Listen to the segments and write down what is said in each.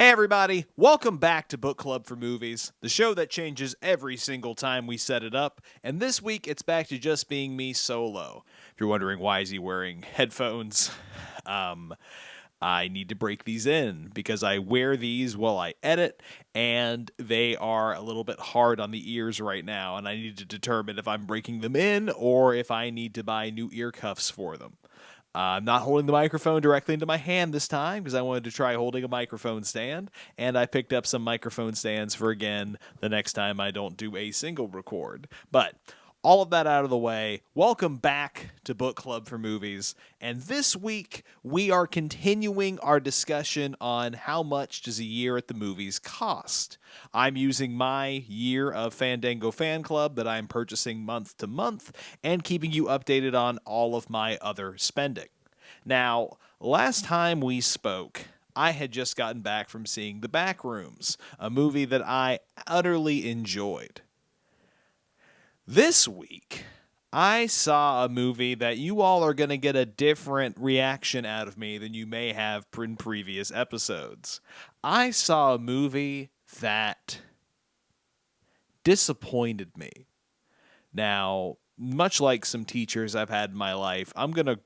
Hey everybody, welcome back to Book Club for Movies, the show that changes every single time we set it up, and this week it's back to just being me solo. If you're wondering why is he wearing headphones, I need to break these in because I wear these while I edit, and they are a little bit hard on the ears right now, and I need to determine if I'm breaking them in or if I need to buy new ear cuffs for them. I'm not holding the microphone directly into my hand this time because I wanted to try holding a microphone stand, and I picked up some microphone stands for, again, the next time I don't do a single record. But all of that out of the way, welcome back to Book Club for Movies, and this week we are continuing our discussion on how much does a year at the movies cost. I'm using my year of Fandango Fanclub that I'm purchasing month to month and keeping you updated on all of my other spending. Now, last time we spoke, I had just gotten back from seeing The Backrooms, a movie that I utterly enjoyed. This week, I saw a movie that you all are going to get a different reaction out of me than you may have in previous episodes. I saw a movie that disappointed me. Now, much like some teachers I've had in my life, I'm gonna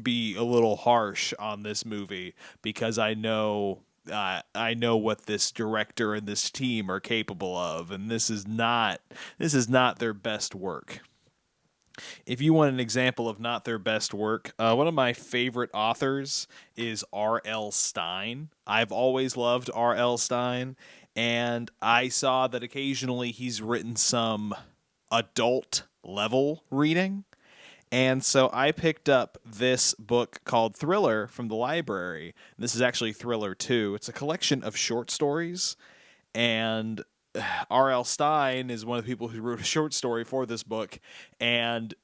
be a little harsh on this movie because I know what this director and this team are capable of, and this is not their best work. If you want an example of not their best work, one of my favorite authors is R.L. Stine. I've always loved R.L. Stine, and I saw that occasionally he's written some adult level reading. And so I picked up this book called Thriller from the library. This is actually Thriller 2. It's a collection of short stories, and R.L. Stine is one of the people who wrote a short story for this book, and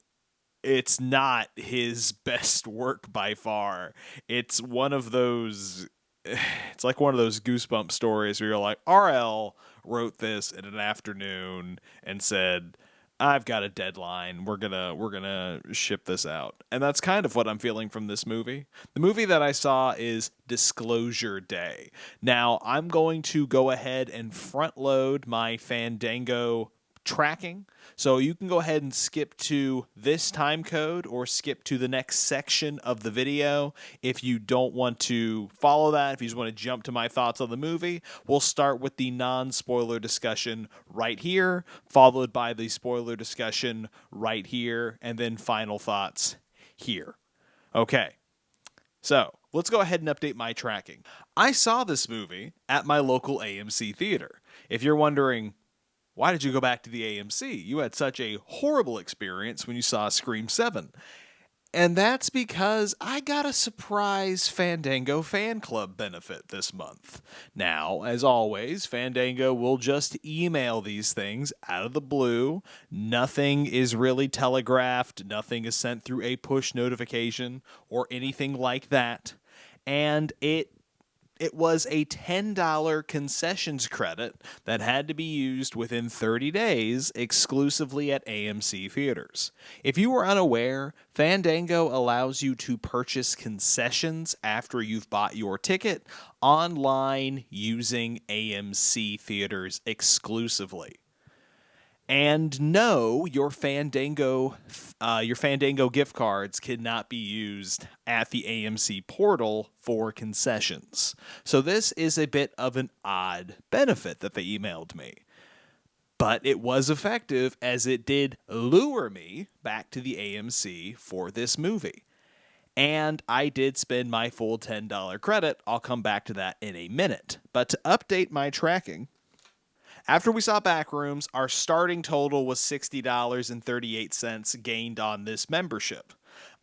it's not his best work by far. It's one of those it's like one of those Goosebump stories where you're like, R.L. wrote this in an afternoon and said, I've got a deadline. We're gonna ship this out. And that's kind of what I'm feeling from this movie. The movie that I saw is Disclosure Day. Now, I'm going to go ahead and front load my Fandango tracking. So you can go ahead and skip to this time code or skip to the next section of the video if you don't want to follow that. If you just want to jump to my thoughts on the movie, we'll start with the non-spoiler discussion right here, followed by the spoiler discussion right here, and then final thoughts here. Okay, so let's go ahead and update my tracking. I saw this movie at my local AMC theater. If you're wondering, why did you go back to the AMC? You had such a horrible experience when you saw Scream 7. And that's because I got a surprise Fandango Fanclub benefit this month. Now, as always, Fandango will just email these things out of the blue. Nothing is really telegraphed. Nothing is sent through a push notification or anything like that. And it was a $10 concessions credit that had to be used within 30 days exclusively at AMC theaters. If you were unaware, Fandango allows you to purchase concessions after you've bought your ticket online using AMC theaters exclusively. And no, your Fandango gift cards cannot be used at the AMC portal for concessions. So this is a bit of an odd benefit that they emailed me. But it was effective as it did lure me back to the AMC for this movie. And I did spend my full $10 credit. I'll come back to that in a minute. But to update my tracking, after we saw Backrooms, our starting total was $60.38 gained on this membership.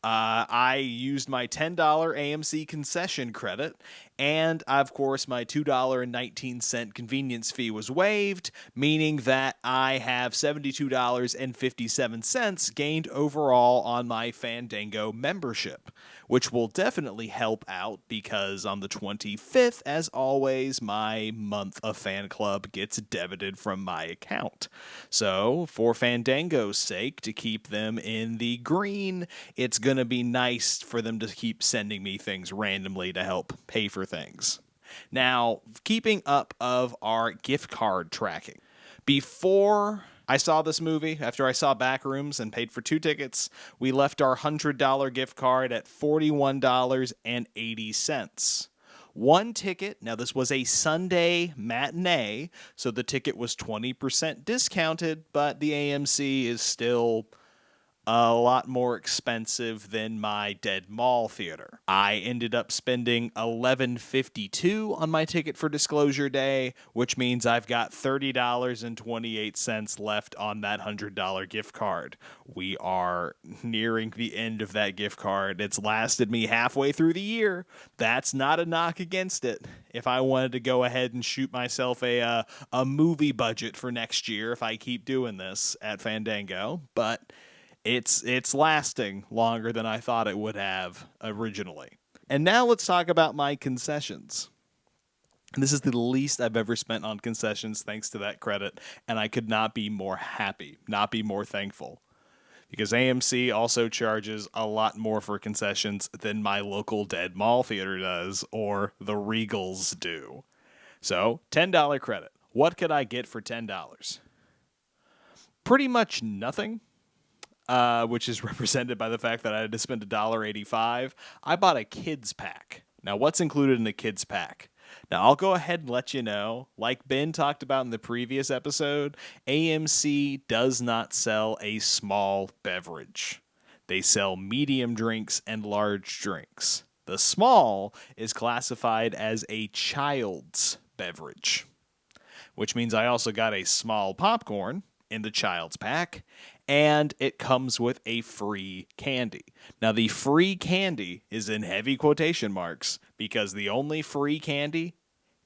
I used my $10 AMC concession credit, and of course my $2.19 convenience fee was waived, meaning that I have $72.57 gained overall on my Fandango membership, which will definitely help out because on the 25th, as always, my month of fan club gets debited from my account. So, for Fandango's sake, to keep them in the green, it's going to be nice for them to keep sending me things randomly to help pay for things. Now, keeping up of our gift card tracking. Before I saw this movie, after I saw Backrooms and paid for 2 tickets, we left our $100 gift card at $41.80. One ticket, now this was a Sunday matinee, so the ticket was 20% discounted, but the AMC is still a lot more expensive than my Dead Mall theater. I ended up spending $11.52 on my ticket for Disclosure Day, which means I've got $30.28 left on that $100 gift card. We are nearing the end of that gift card. It's lasted me halfway through the year. That's not a knock against it. If I wanted to go ahead and shoot myself a movie budget for next year if I keep doing this at Fandango, but it's lasting longer than I thought it would have originally. And now let's talk about my concessions. And this is the least I've ever spent on concessions thanks to that credit, and I could not be more happy, not be more thankful. Because AMC also charges a lot more for concessions than my local Dead Mall theater does, or the Regals do. So, $10 credit. What could I get for $10? Pretty much nothing. Which is represented by the fact that I had to spend $1.85. I bought a kids pack. Now, what's included in the kids pack? Now, I'll go ahead and let you know, like Ben talked about in the previous episode, AMC does not sell a small beverage. They sell medium drinks and large drinks. The small is classified as a child's beverage, which means I also got a small popcorn in the child's pack, and it comes with a free candy. Now, the free candy is in heavy quotation marks because the only free candy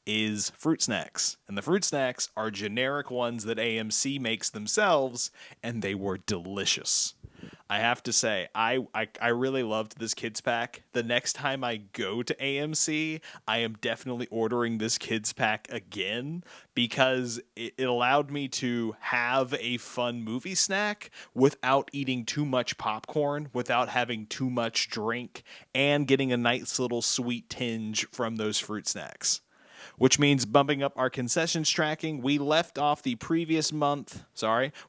is fruit snacks. And the fruit snacks are generic ones that AMC makes themselves, and they were delicious. I have to say, I really loved this kids pack. The next time I go to AMC, I am definitely ordering this kids pack again because it allowed me to have a fun movie snack without eating too much popcorn, without having too much drink, and getting a nice little sweet tinge from those fruit snacks. Which means bumping up our concessions tracking. We left off the previous month.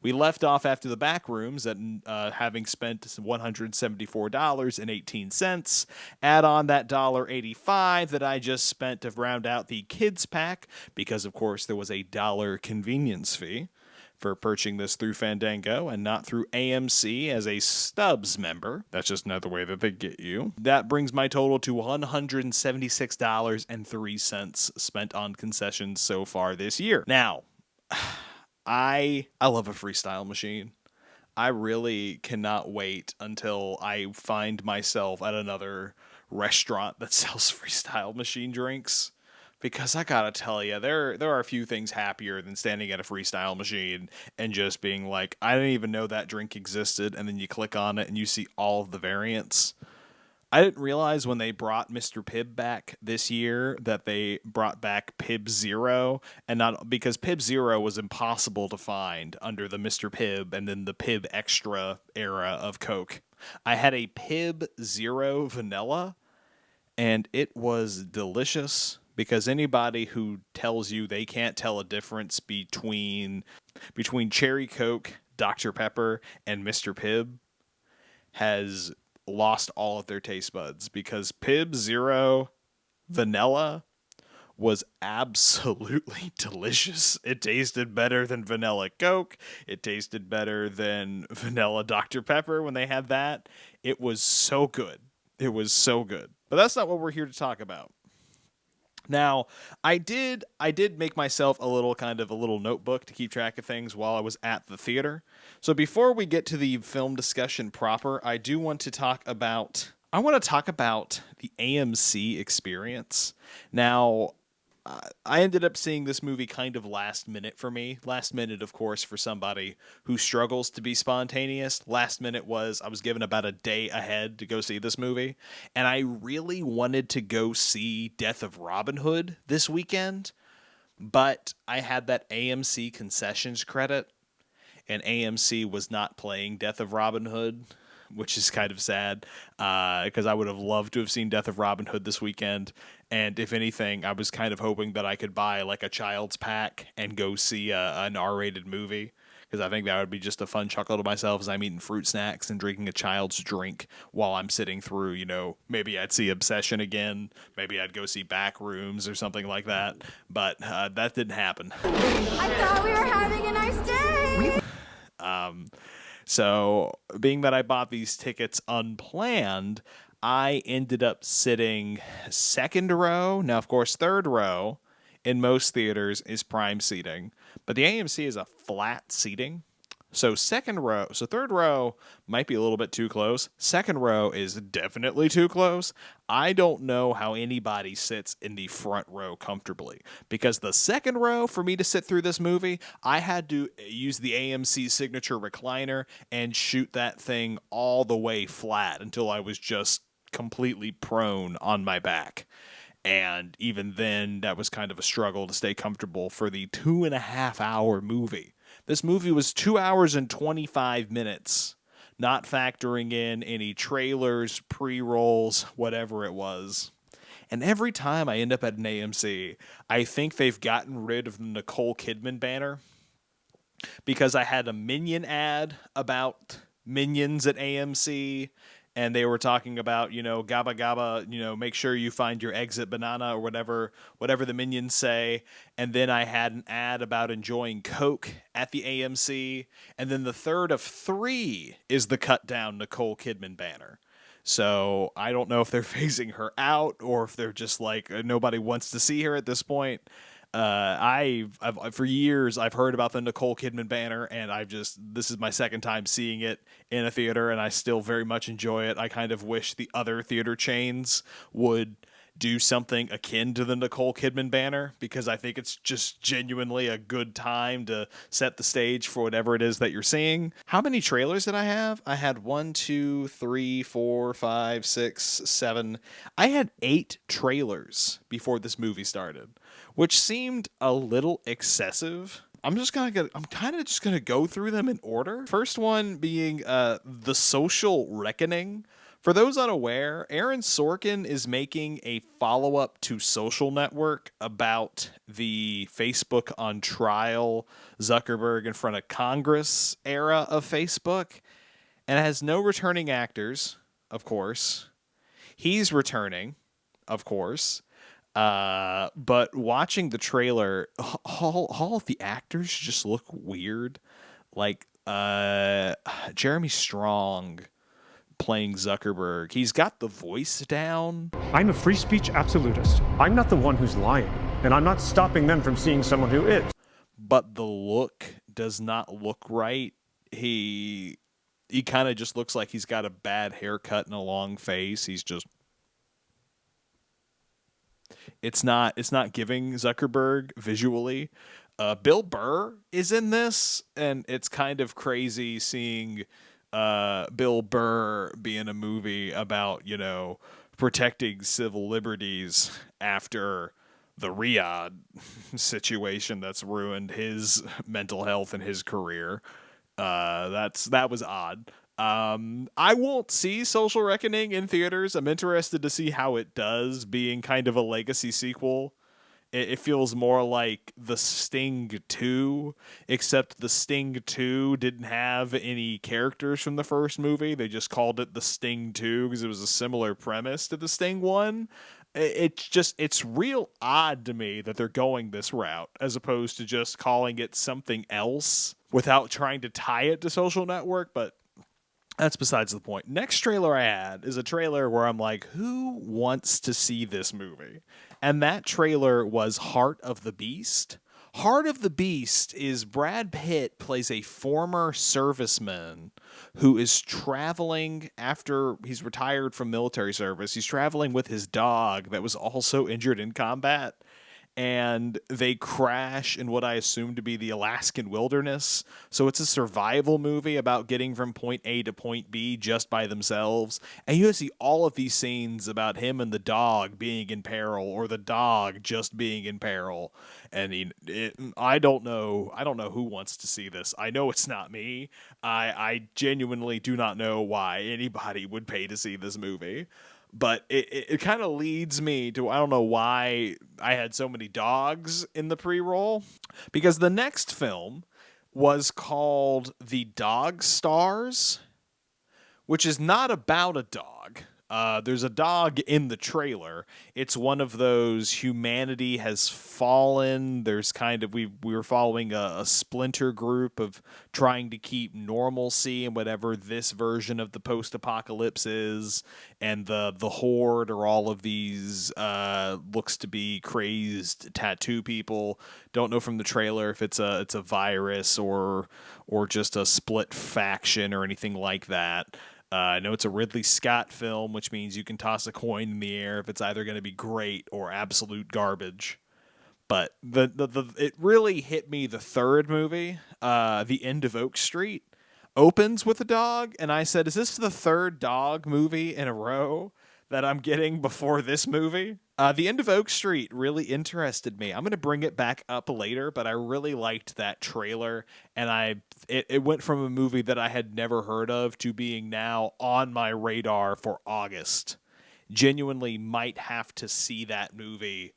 We left off after the back rooms at having spent $174.18. Add on that $1.85 that I just spent to round out the kids pack, because of course there was a $1 convenience fee for purchasing this through Fandango and not through AMC as a Stubs member. That's just another way that they get you. That brings my total to $176.03 spent on concessions so far this year. Now, I love a freestyle machine. I really cannot wait until I find myself at another restaurant that sells freestyle machine drinks. Because I gotta tell you, there are a few things happier than standing at a freestyle machine and just being like, I didn't even know that drink existed, and then you click on it and you see all of the variants. I didn't realize when they brought Mr. Pibb back this year that they brought back Pibb Zero, and not because Pibb Zero was impossible to find under the Mr. Pibb and then the Pibb Extra era of Coke. I had a Pibb Zero vanilla, and it was delicious. Because anybody who tells you they can't tell a difference between Cherry Coke, Dr. Pepper, and Mr. Pibb has lost all of their taste buds. Because Pibb Zero Vanilla was absolutely delicious. It tasted better than vanilla Coke. It tasted better than vanilla Dr. Pepper when they had that. It was so good. It was so good. But that's not what we're here to talk about. Now, I did make myself a little notebook to keep track of things while I was at the theater. So before we get to the film discussion proper, I want to talk about the AMC experience. Now, I ended up seeing this movie kind of last minute for me. Last minute, of course, for somebody who struggles to be spontaneous. Last minute was I was given about a day ahead to go see this movie. And I really wanted to go see Death of Robin Hood this weekend. But I had that AMC concessions credit. And AMC was not playing Death of Robin Hood which is kind of sad because I would have loved to have seen Death of Robin Hood this weekend. And if anything, I was kind of hoping that I could buy like a child's pack and go see an R-rated movie, because I think that would be just a fun chuckle to myself as I'm eating fruit snacks and drinking a child's drink while I'm sitting through, maybe I'd see Obsession again, maybe I'd go see Backrooms or something like that, but that didn't happen. I thought we were having a nice day. So, being that I bought these tickets unplanned, I ended up sitting second row. Now, of course, third row in most theaters is prime seating, but the AMC is a flat seating. So third row might be a little bit too close. Second row is definitely too close. I don't know how anybody sits in the front row comfortably, because the second row, for me to sit through this movie, I had to use the AMC signature recliner and shoot that thing all the way flat until I was just completely prone on my back. And even then, that was kind of a struggle to stay comfortable for the 2.5-hour movie. This movie was 2 hours and 25 minutes, not factoring in any trailers, pre-rolls, whatever it was. And every time I end up at an AMC, I think they've gotten rid of the Nicole Kidman banner, because I had a Minion ad about Minions at AMC, and they were talking about, gabba gabba, make sure you find your exit banana, or whatever the Minions say. And then I had an ad about enjoying Coke at the AMC. And then the third of three is the cut down Nicole Kidman banner. So I don't know if they're phasing her out, or if they're just like, nobody wants to see her at this point. I've for years I've heard about the Nicole Kidman banner, and this is my second time seeing it in a theater, and I still very much enjoy it. I kind of wish the other theater chains would do something akin to the Nicole Kidman banner, because I think it's just genuinely a good time to set the stage for whatever it is that you're seeing. How many trailers did I have? I had 1, 2, 3, 4, 5, 6, 7. I had 8 trailers before this movie started, which seemed a little excessive. I'm kind of just gonna go through them in order. First one being The Social Reckoning. For those unaware, Aaron Sorkin is making a follow-up to Social Network about the Facebook on trial, Zuckerberg in front of Congress era of Facebook, and it has no returning actors, of course. He's returning, of course. But watching the trailer, all of the actors just look weird. Like Jeremy Strong playing Zuckerberg. He's got the voice down. I'm a free speech absolutist. I'm not the one who's lying, and I'm not stopping them from seeing someone who is. But the look does not look right. He kind of just looks like he's got a bad haircut and a long face. He's just... It's not giving Zuckerberg visually. Bill Burr is in this, and it's kind of crazy seeing Bill Burr be in a movie about, protecting civil liberties after the Riyadh situation that's ruined his mental health and his career. That was odd. I won't see Social Reckoning in theaters. I'm interested to see how it does, being kind of a legacy sequel. It feels more like The Sting 2, except The Sting 2 didn't have any characters from the first movie. They just called it The Sting 2 because it was a similar premise to The Sting 1. It's real odd to me that they're going this route as opposed to just calling it something else without trying to tie it to Social Network, but that's besides the point. Next trailer I had is a trailer where I'm like, who wants to see this movie? And that trailer was Heart of the Beast. Heart of the Beast is Brad Pitt plays a former serviceman who is traveling after he's retired from military service. He's traveling with his dog that was also injured in combat. and they crash in what I assume to be the Alaskan wilderness. So it's a survival movie about getting from point A to point B just by themselves. And you see all of these scenes about him and the dog being in peril, or the dog just being in peril. And I don't know who wants to see this. I know it's not me. I genuinely do not know why anybody would pay to see this movie. But it kind of leads me to, I don't know why I had so many dogs in the pre-roll, because the next film was called The Dog Stars, which is not about a dog. There's a dog in the trailer. It's one of those humanity has fallen. There's kind of, we were following a splinter group of trying to keep normalcy in whatever this version of the post-apocalypse is, and the horde are all of these looks to be crazed tattoo people. Don't know from the trailer if it's a virus or just a split faction or anything like that. I know it's a Ridley Scott film, which means you can toss a coin in the air if it's either going to be great or absolute garbage. But it really hit me. The third movie, The End of Oak Street, opens with a dog, and I said, "Is this the third dog movie in a row that I'm getting before this movie?" The End of Oak Street really interested me. I'm going to bring it back up later, but I really liked that trailer, and it went from a movie that I had never heard of to being now on my radar for August. Genuinely might have to see that movie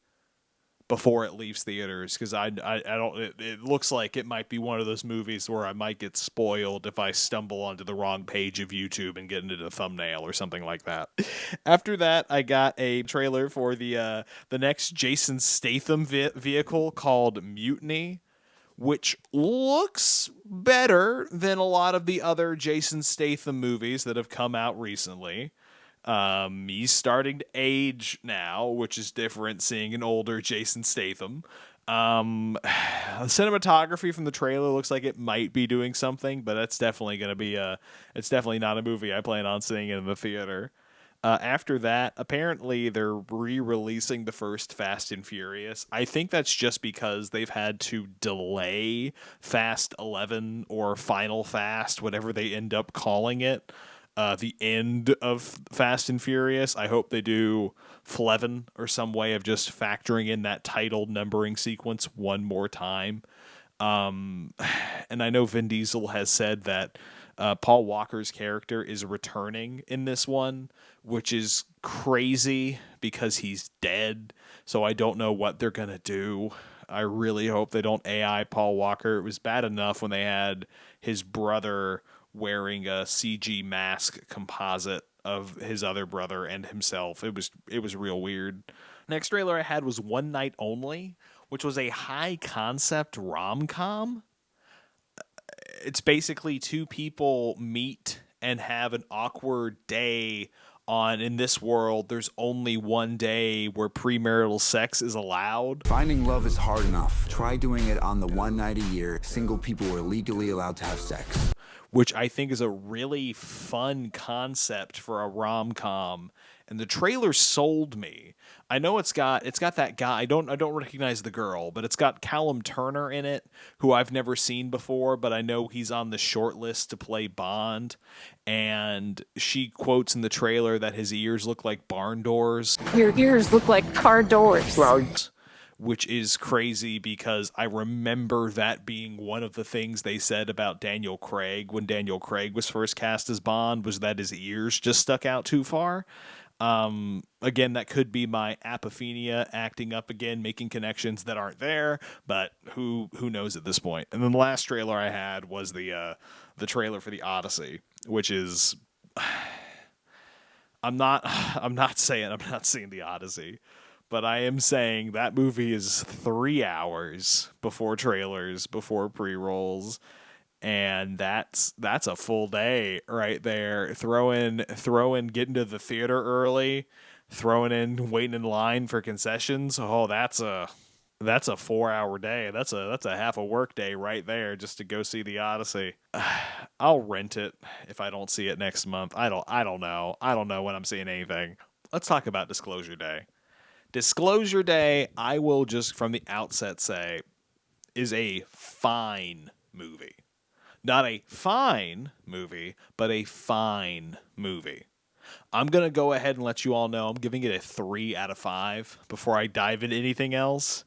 before it leaves theaters, because I don't. It looks like it might be one of those movies where I might get spoiled if I stumble onto the wrong page of YouTube and get into the thumbnail or something like that. After that, I got a trailer for the next Jason Statham vehicle called Mutiny, which looks better than a lot of the other Jason Statham movies that have come out recently. He's starting to age now, which is different seeing an older Jason Statham. The cinematography from the trailer looks like it might be doing something, but that's definitely going to be it's definitely not a movie I plan on seeing in the theater. After that, apparently they're re-releasing the first Fast and Furious. I think that's just because they've had to delay Fast 11 or Final Fast, whatever they end up calling it. The end of Fast and Furious. I hope they do Fleven or some way of just factoring in that title numbering sequence one more time. And I know Vin Diesel has said that Paul Walker's character is returning in this one, which is crazy because he's dead. So I don't know what they're going to do. I really hope they don't AI Paul Walker. It was bad enough when they had his brother wearing a CG mask composite of his other brother and himself. It was real weird. Next trailer I had was One Night Only, which was a high concept rom-com. It's basically two people meet and have an awkward day on, in this world, there's only one day where premarital sex is allowed. Finding love is hard enough. Try doing it on the one night a year single people are legally allowed to have sex. Which I think is a really fun concept for a rom-com, and the trailer sold me. I know it's got that guy. I don't recognize the girl, but it's got Callum Turner in it, who I've never seen before, but I know he's on the short list to play Bond. And she quotes in the trailer that his ears look like barn doors. Your ears look like car doors. Which is crazy because I remember that being one of the things they said about Daniel Craig when Daniel Craig was first cast as Bond, was that his ears just stuck out too far. Again, that could be my apophenia acting up again, making connections that aren't there, but who knows at this point. And then the last trailer I had was the trailer for The Odyssey, which is I'm not saying I'm not seeing The Odyssey, but I am saying that movie is 3 hours before trailers, before pre-rolls, and that's a full day right there. Throw in getting to the theater early, throwing in waiting in line for concessions. Oh, that's a 4 hour day. That's a half a work day right there just to go see The Odyssey. I'll rent it if I don't see it next month. I don't know. I don't know when I'm seeing anything. Let's talk about Disclosure Day. Disclosure Day, I will just from the outset say, is a fine movie. Not a fine movie, but a fine movie. I'm going to go ahead and let you all know I'm giving it a 3 out of 5 before I dive into anything else,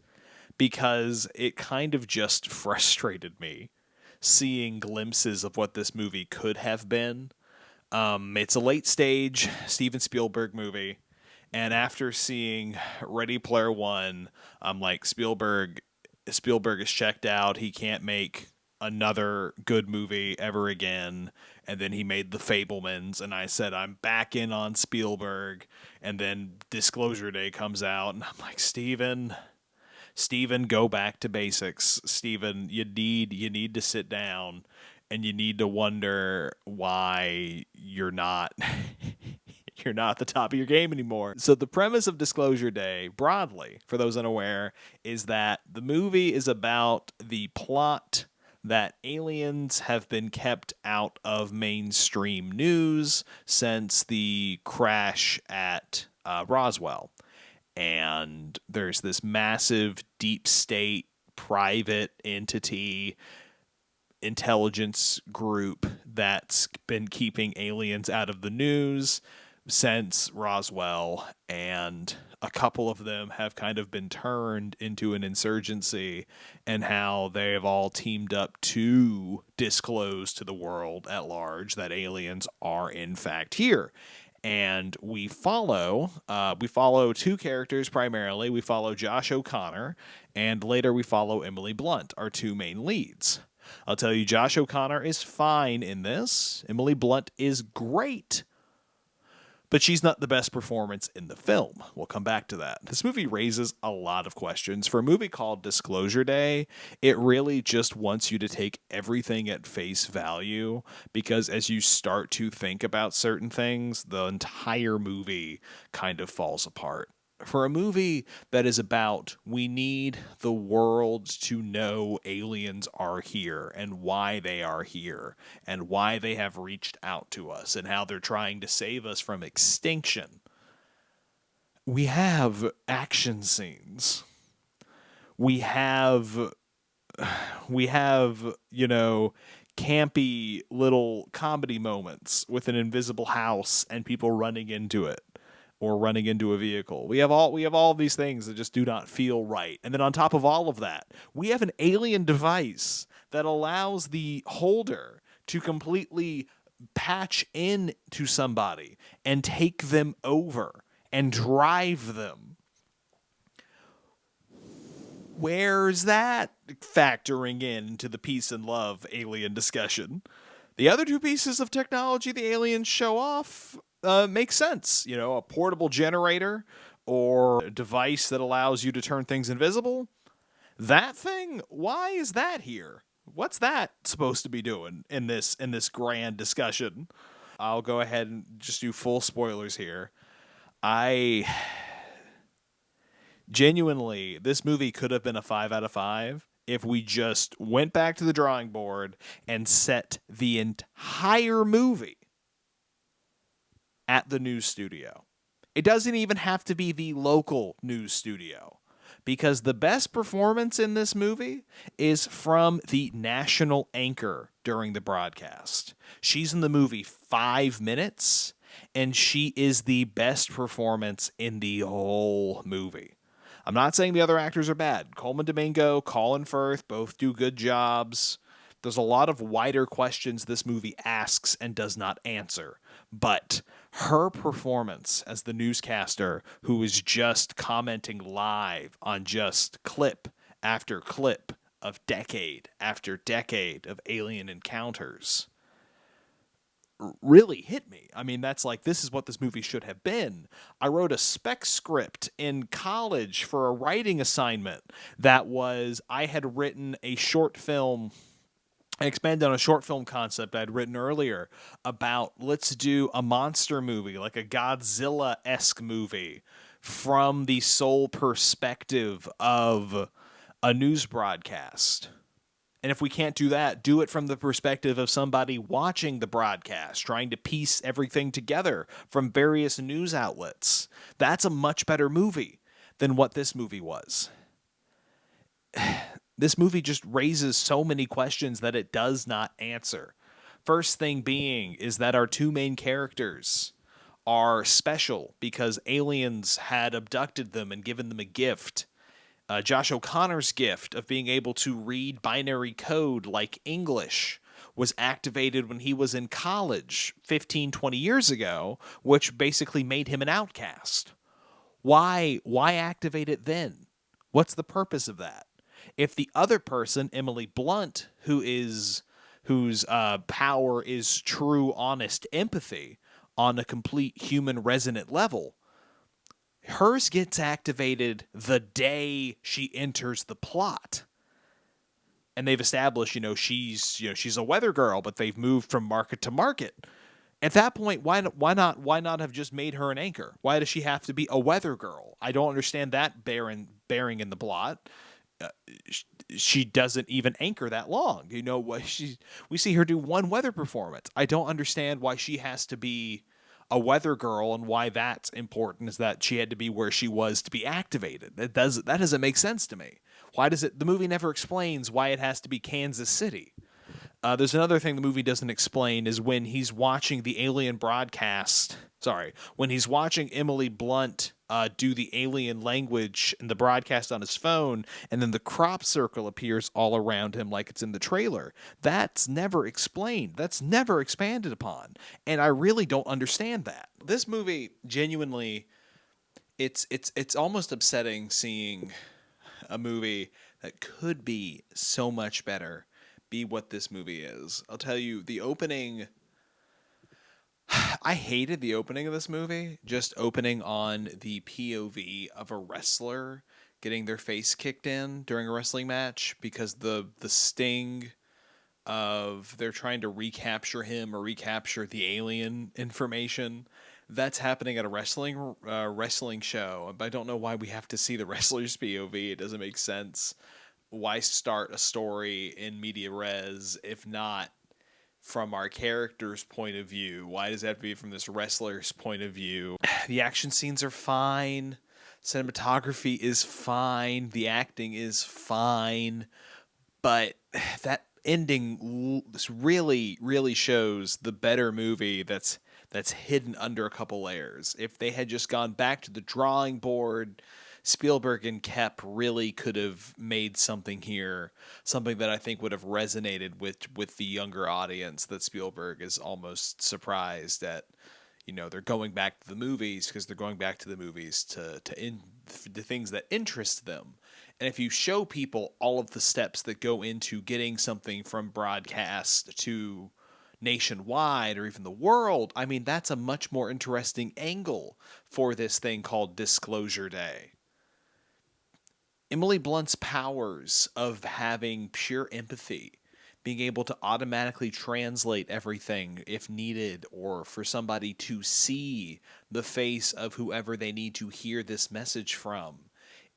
because it kind of just frustrated me seeing glimpses of what this movie could have been. It's a late stage Steven Spielberg movie, and after seeing Ready Player One, I'm like, Spielberg is checked out. He can't make another good movie ever again. And then he made The Fabelmans, and I said, I'm back in on Spielberg. And then Disclosure Day comes out, and I'm like, Steven, go back to basics. Steven, you need to sit down, and you need to wonder why you're not you're not at the top of your game anymore. So the premise of Disclosure Day, broadly, for those unaware, is that the movie is about the plot that aliens have been kept out of mainstream news since the crash at Roswell. And there's this massive deep state private entity intelligence group that's been keeping aliens out of the news since Roswell, and a couple of them have kind of been turned into an insurgency, and how they have all teamed up to disclose to the world at large that aliens are in fact here. And we follow two characters primarily. We follow Josh O'Connor, and later we follow Emily Blunt, our two main leads. I'll tell you, Josh O'Connor is fine in this. Emily Blunt is great, but she's not the best performance in the film. We'll come back to that. This movie raises a lot of questions. For a movie called Disclosure Day, it really just wants you to take everything at face value, because as you start to think about certain things, the entire movie kind of falls apart. For a movie that is about, we need the world to know aliens are here and why they are here and why they have reached out to us and how they're trying to save us from extinction, we have action scenes. We have, campy little comedy moments with an invisible house and people running into it or running into a vehicle. We have all these things that just do not feel right. And then on top of all of that, we have an alien device that allows the holder to completely patch in to somebody and take them over and drive them. Where's that factoring into the peace and love alien discussion? The other two pieces of technology the aliens show off makes sense. A portable generator or a device that allows you to turn things invisible. That thing, why is that here? What's that supposed to be doing in this grand discussion? I'll go ahead and just do full spoilers here. Genuinely, this movie could have been a 5 out of 5 if we just went back to the drawing board and set the entire movie at the news studio. It doesn't even have to be the local news studio, because the best performance in this movie is from the national anchor during the broadcast. She's in the movie 5 minutes, and she is the best performance in the whole movie. I'm not saying the other actors are bad. Coleman Domingo, Colin Firth, both do good jobs. There's a lot of wider questions this movie asks and does not answer. But her performance as the newscaster who is just commenting live on just clip after clip of decade after decade of alien encounters really hit me. I mean, this is what this movie should have been. I wrote a spec script in college for a writing assignment that was, I had written a short film. I expanded on a short film concept I'd written earlier about, let's do a monster movie, like a Godzilla-esque movie, from the sole perspective of a news broadcast. And if we can't do that, do it from the perspective of somebody watching the broadcast, trying to piece everything together from various news outlets. That's a much better movie. than what this movie was. This movie just raises so many questions that it does not answer. First thing being is that our two main characters are special because aliens had abducted them and given them a gift. Josh O'Connor's gift of being able to read binary code like English was activated when he was in college 15, 20 years ago, which basically made him an outcast. Why activate it then? What's the purpose of that? If the other person, Emily Blunt, whose power is true, honest empathy on a complete human resonant level, hers gets activated the day she enters the plot. And they've established, she's a weather girl, but they've moved from market to market. At that point, why not have just made her an anchor? Why does she have to be a weather girl? I don't understand that bearing in the plot. She doesn't even anchor that long. We see her do one weather performance. I don't understand why she has to be a weather girl and why that's important, is that she had to be where she was to be activated. That doesn't make sense to me. Why does it? The movie never explains why it has to be Kansas City. There's another thing the movie doesn't explain is when he's watching the alien broadcast. When he's watching Emily Blunt do the alien language in the broadcast on his phone, and then the crop circle appears all around him like it's in the trailer. That's never explained. That's never expanded upon. And I really don't understand that. This movie, genuinely, it's almost upsetting seeing a movie that could be so much better be what this movie is. I'll tell you, the opening, I hated the opening of this movie, just opening on the POV of a wrestler getting their face kicked in during a wrestling match, because the sting of they're trying to recapture him or recapture the alien information, that's happening at a wrestling show. I don't know why we have to see the wrestler's POV. It doesn't make sense. Why start a story in media res if not from our character's point of view? Why does it have to be from this wrestler's point of view? The action scenes are fine. Cinematography is fine. The acting is fine. But that ending really, really shows the better movie that's hidden under a couple layers. If they had just gone back to the drawing board, Spielberg and Koepp really could have made something here, something that I think would have resonated with the younger audience, that Spielberg is almost surprised at. They're going back to the movies because they're going back to the movies to the things that interest them. And if you show people all of the steps that go into getting something from broadcast to nationwide or even the world, I mean, that's a much more interesting angle for this thing called Disclosure Day. Emily Blunt's powers of having pure empathy, being able to automatically translate everything if needed, or for somebody to see the face of whoever they need to hear this message from.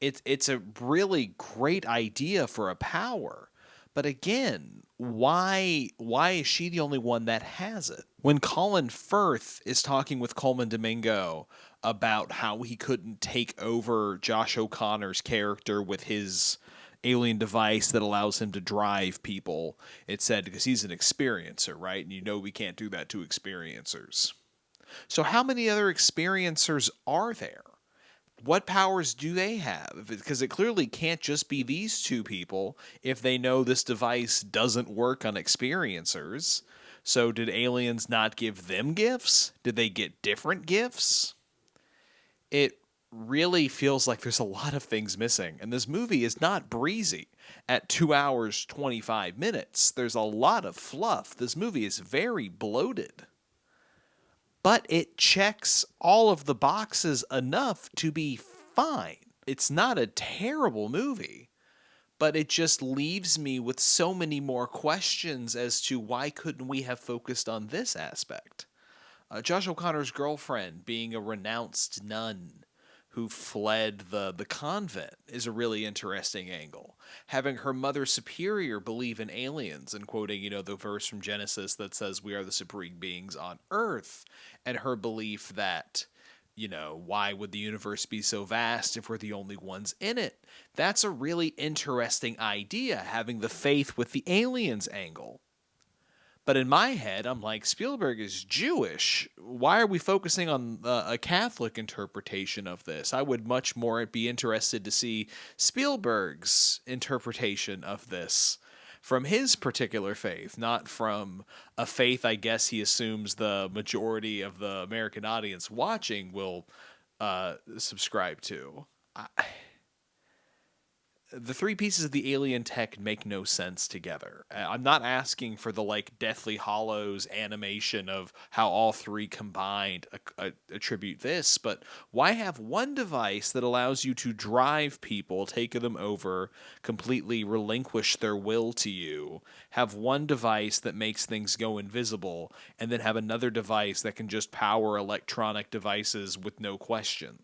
It's a really great idea for a power. But again, why is she the only one that has it? When Colin Firth is talking with Coleman Domingo about how he couldn't take over Josh O'Connor's character with his alien device that allows him to drive people, it said because he's an experiencer, right? And we can't do that to experiencers. So how many other experiencers are there? What powers do they have? Because it clearly can't just be these two people if they know this device doesn't work on experiencers. So did aliens not give them gifts? Did they get different gifts? It really feels like there's a lot of things missing. And this movie is not breezy. At 2 hours, 25 minutes, there's a lot of fluff. This movie is very bloated. But it checks all of the boxes enough to be fine. It's not a terrible movie, but it just leaves me with so many more questions as to why couldn't we have focused on this aspect. Josh O'Connor's girlfriend being a renounced nun who fled the convent is a really interesting angle. Having her mother superior believe in aliens and quoting, the verse from Genesis that says we are the supreme beings on earth, and her belief that why would the universe be so vast if we're the only ones in it? That's a really interesting idea, having the faith with the aliens angle. But in my head, I'm like, Spielberg is Jewish. Why are we focusing on a Catholic interpretation of this? I would much more be interested to see Spielberg's interpretation of this from his particular faith, not from a faith I guess he assumes the majority of the American audience watching will subscribe to. The three pieces of the alien tech make no sense together. I'm not asking for the Deathly Hallows animation of how all three combined attribute this, but why have one device that allows you to drive people, take them over, completely relinquish their will to you, have one device that makes things go invisible, and then have another device that can just power electronic devices with no question?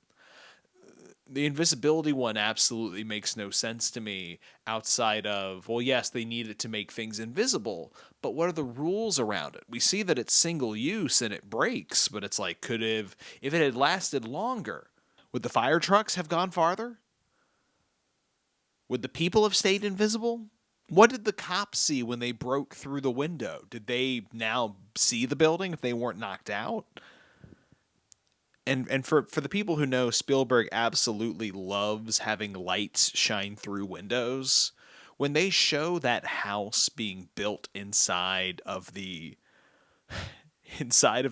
The invisibility one absolutely makes no sense to me outside of, well, yes, they need it to make things invisible, but what are the rules around it? We see that it's single use and it breaks, but it's like, if it had lasted longer, would the fire trucks have gone farther? Would the people have stayed invisible? What did the cops see when they broke through the window? Did they now see the building if they weren't knocked out? And for the people who know, Spielberg absolutely loves having lights shine through windows. When they show that house being built inside of the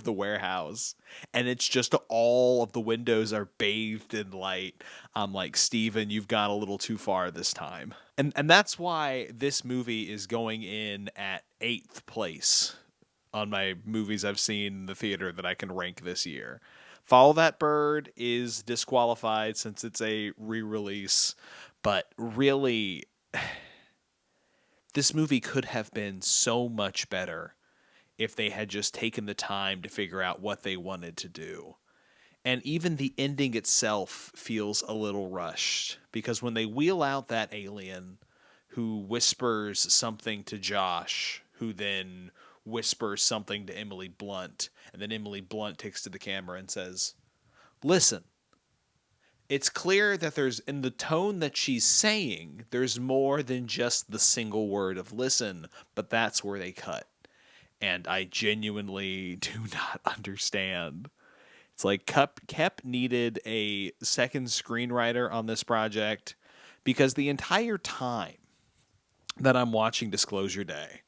warehouse, and it's just all of the windows are bathed in light, I'm like, Steven, you've gone a little too far this time. And that's why this movie is going in at 8th place on my movies I've seen in the theater that I can rank this year. Follow That Bird is disqualified since it's a re-release, but really, this movie could have been so much better if they had just taken the time to figure out what they wanted to do. And even the ending itself feels a little rushed, because when they wheel out that alien who whispers something to Josh, who then whispers something to Emily Blunt, and then Emily Blunt takes to the camera and says, "Listen, it's clear that there's, in the tone that she's saying, there's more than just the single word of listen," but that's where they cut. And I genuinely do not understand. It's like Kep needed a second screenwriter on this project, because the entire time that I'm watching Disclosure Day,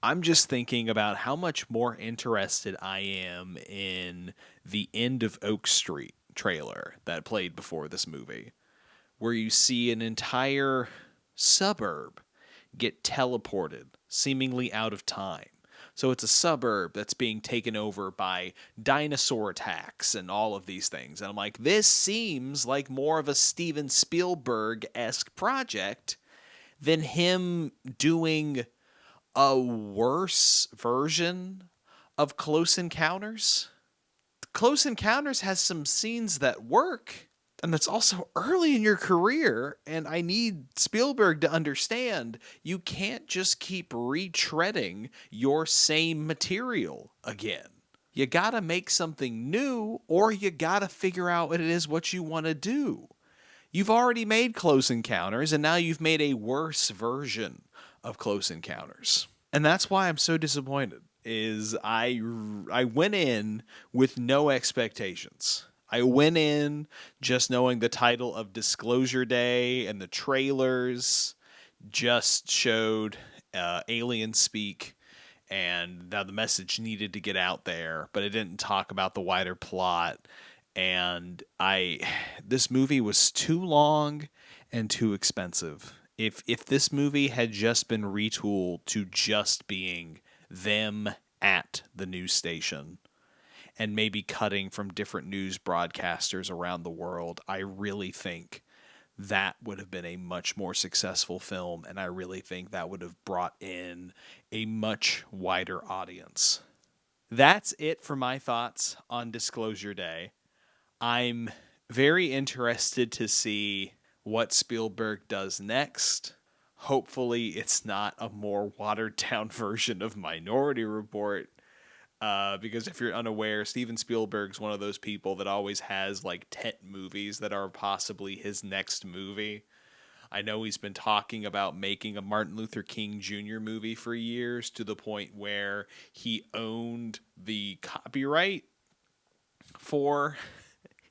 I'm just thinking about how much more interested I am in the End of Oak Street trailer that played before this movie, where you see an entire suburb get teleported seemingly out of time. So it's a suburb that's being taken over by dinosaur attacks and all of these things. And I'm like, this seems like more of a Steven Spielberg-esque project than him doing a worse version of Close Encounters. Close Encounters has some scenes that work, and that's also early in your career, and I need Spielberg to understand you can't just keep retreading your same material again. You gotta make something new, or you gotta figure out what it is what you want to do. You've already made Close Encounters, and now you've made a worse version of Close Encounters. And that's why I'm so disappointed, is I went in with no expectations. I went in just knowing the title of Disclosure Day, and the trailers just showed alien speak, and now the message needed to get out there, but it didn't talk about the wider plot. And this movie was too long and too expensive. If this movie had just been retooled to just being them at the news station, and maybe cutting from different news broadcasters around the world, I really think that would have been a much more successful film, and I really think that would have brought in a much wider audience. That's it for my thoughts on Disclosure Day. I'm very interested to see what Spielberg does next. Hopefully it's not a more watered down version of Minority Report. Because if you're unaware, Steven Spielberg's one of those people that always has like 10 movies that are possibly his next movie. I know he's been talking about making a Martin Luther King Jr. movie for years, to the point where he owned the copyright for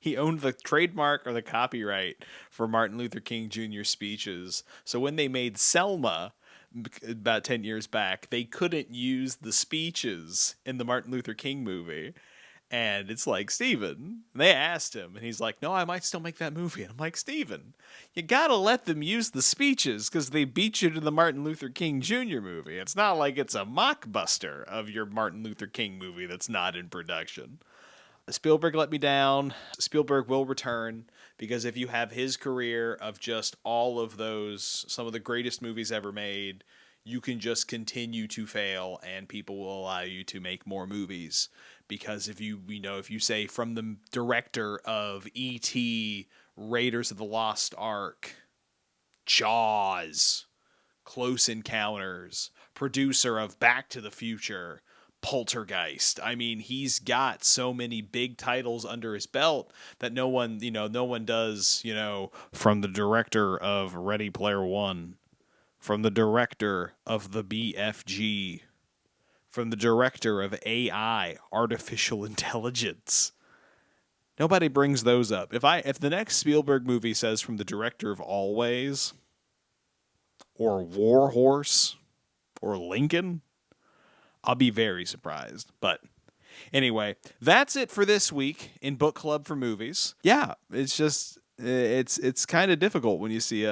he owned the trademark or the copyright for Martin Luther King Jr. speeches. So when they made Selma about 10 years back, they couldn't use the speeches in the Martin Luther King movie. And it's like, Steven, they asked him, and he's like, no, I might still make that movie. And I'm like, Steven, you gotta let them use the speeches because they beat you to the Martin Luther King Jr. movie. It's not like it's a mockbuster of your Martin Luther King movie that's not in production. Spielberg let me down. Spielberg will return, because if you have his career of just all of those, some of the greatest movies ever made, you can just continue to fail and people will allow you to make more movies. Because if you say from the director of E.T., Raiders of the Lost Ark, Jaws, Close Encounters, producer of Back to the Future, Poltergeist. I mean, he's got so many big titles under his belt that no one does, from the director of Ready Player One, from the director of the BFG, from the director of AI, artificial intelligence. Nobody brings those up. If the next Spielberg movie says from the director of Always, or War Horse, or Lincoln, I'll be very surprised. But anyway, that's it for this week in Book Club for Movies. Yeah, it's just it's kind of difficult when you see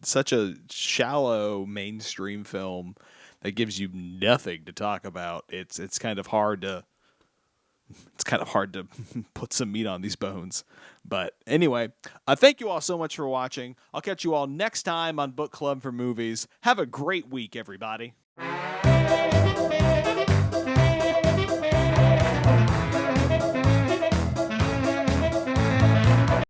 such a shallow mainstream film that gives you nothing to talk about. It's kind of hard to put some meat on these bones. But anyway, thank you all so much for watching. I'll catch you all next time on Book Club for Movies. Have a great week, everybody.